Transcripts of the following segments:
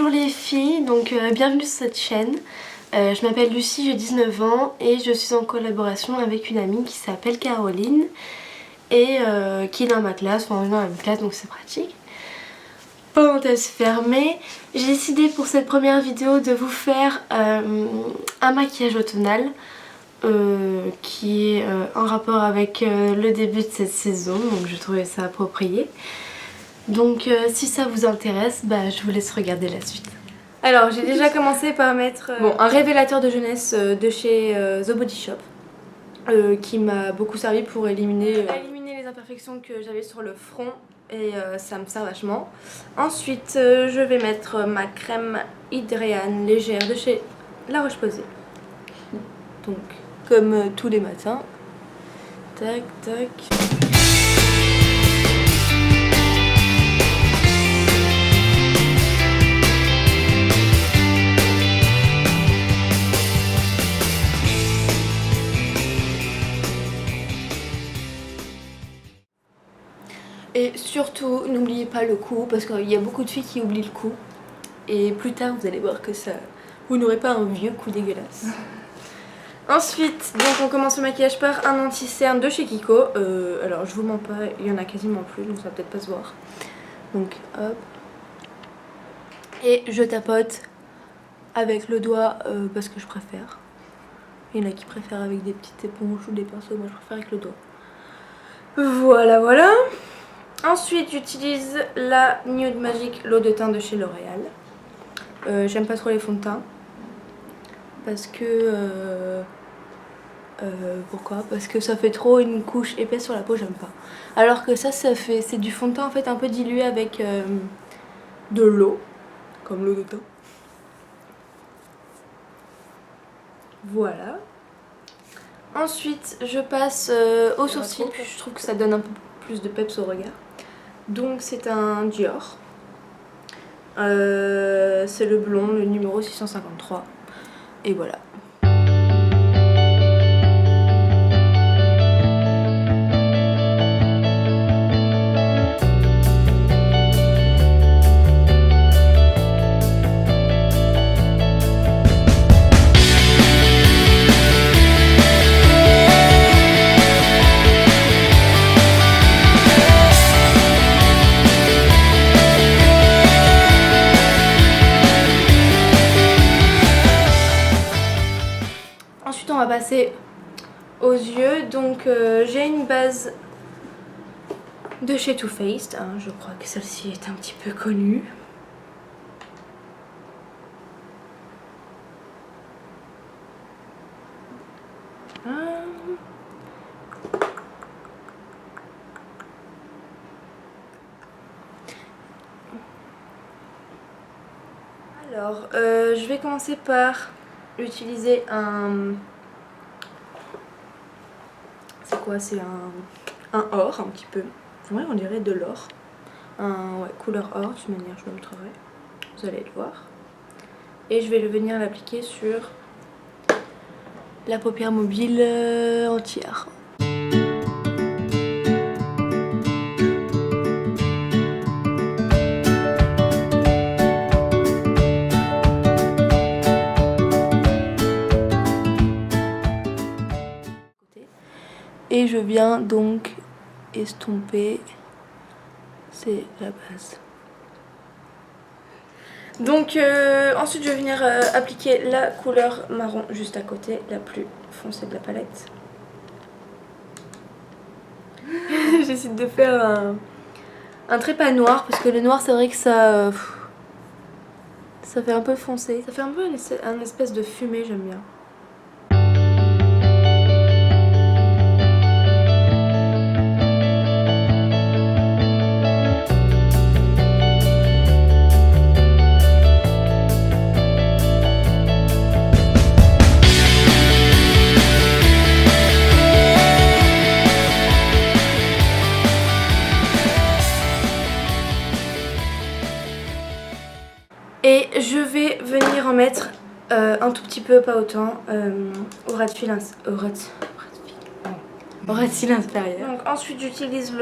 Bonjour les filles, donc bienvenue sur cette chaîne. Je m'appelle Lucie, j'ai 19 ans et je suis en collaboration avec une amie qui s'appelle Caroline et qui est dans ma classe, enfin on est dans la même classe donc c'est pratique. Parenthèse fermée, j'ai décidé pour cette première vidéo de vous faire un maquillage automnal qui est en rapport avec le début de cette saison, donc je trouvais ça approprié. Donc si ça vous intéresse, je vous laisse regarder la suite. Alors j'ai déjà commencé par mettre un révélateur de jeunesse de chez The Body Shop qui m'a beaucoup servi pour éliminer les imperfections que j'avais sur le front et ça me sert vachement. Ensuite je vais mettre ma crème Hydréane légère de chez La Roche-Posay. Donc comme tous les matins. Tac tac. Et surtout, n'oubliez pas le cou, parce qu'il y a beaucoup de filles qui oublient le cou. Et plus tard, vous allez voir que ça, vous n'aurez pas un vieux cou dégueulasse. Ensuite, donc on commence le maquillage par un anti-cerne de chez Kiko. Alors je vous mens pas, il y en a quasiment plus, donc ça va peut-être pas se voir. Donc hop. Et je tapote avec le doigt parce que je préfère. Il y en a qui préfèrent avec des petites éponges ou des pinceaux, moi je préfère avec le doigt. Voilà, voilà. Ensuite j'utilise la Nude Magic l'eau de teint de chez L'Oréal. J'aime pas trop les fonds de teint. Parce que... pourquoi? Parce que ça fait trop une couche épaisse sur la peau, j'aime pas. Alors que ça fait... c'est du fond de teint en fait un peu dilué avec de l'eau. Comme l'eau de teint. Voilà. Ensuite je passe au sourcil, puis je trouve que ça donne un peu plus de peps au regard. Donc c'est un Dior. C'est le blond, le numéro 653. Et voilà. Ensuite on va passer aux yeux, donc j'ai une base de chez Too Faced, hein, je crois que celle-ci est un petit peu connue. Alors je vais commencer par utiliser un... c'est quoi? C'est un or un petit peu. Ouais, on dirait de l'or. Ouais, couleur or, de toute manière je le montrerai. Vous allez le voir. Et je vais venir l'appliquer sur la paupière mobile entière. Et je viens donc estomper, c'est la base. Donc ensuite je vais venir appliquer la couleur marron juste à côté, la plus foncée de la palette. J'essaie de faire un trépas noir parce que le noir c'est vrai que ça fait un peu foncé. Ça fait un peu un espèce de fumée, j'aime bien. Et je vais venir en mettre un tout petit peu, pas autant, au ras de cils inférieur. Donc ensuite j'utilise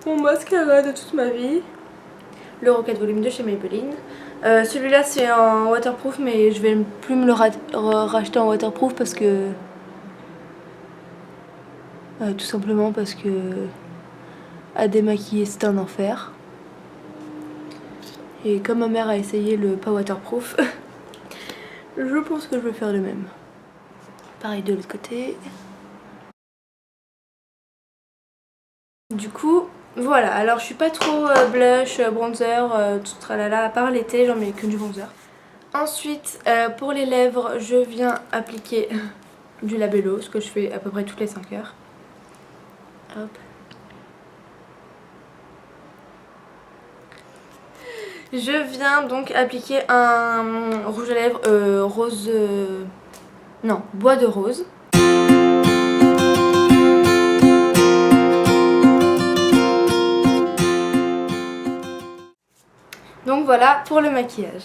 mon mascara de toute ma vie, le Rocket Volume de chez Maybelline. Celui-là c'est en waterproof, mais je vais plus me le racheter en waterproof parce que... tout simplement parce que à démaquiller c'est un enfer. Et comme ma mère a essayé le pas waterproof, je pense que je vais faire le même. Pareil de l'autre côté. Du coup, voilà. Alors je suis pas trop blush, bronzer, tout tralala. À part l'été, j'en mets que du bronzer. Ensuite, pour les lèvres, je viens appliquer du labello, ce que je fais à peu près toutes les 5 heures. Hop. Je viens donc appliquer un rouge à lèvres rose... non, bois de rose. Donc voilà pour le maquillage.